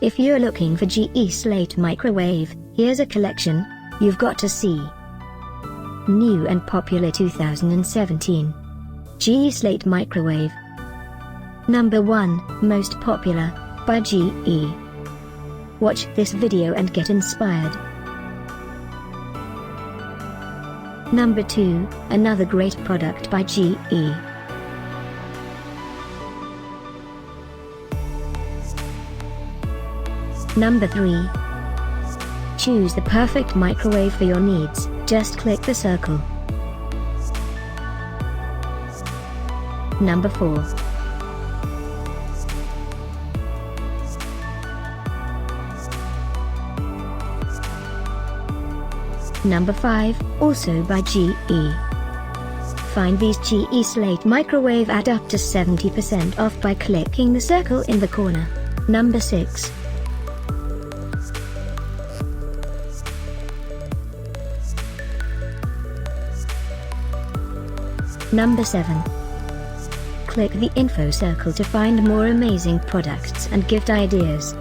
If you're looking for GE Slate microwave, here's a collection you've got to see. New and popular 2017 GE Slate microwave. Number 1, most popular, by GE. Watch this video and get inspired. Number 2, another great product by GE. Number 3. Choose the perfect microwave for your needs, just click the circle. Number 4. Number 5, also by GE. Find these GE Slate microwave at up to 70% off by clicking the circle in the corner. Number 6. Number 7. Click the info circle to find more amazing products and gift ideas.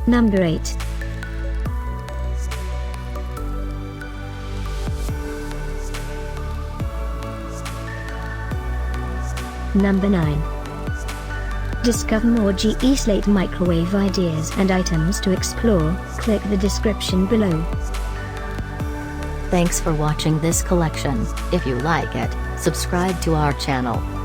Number 8. Number 9. Discover more GE Slate microwave ideas and items to explore, click the description below. Thanks for watching this collection. If you like it, subscribe to our channel.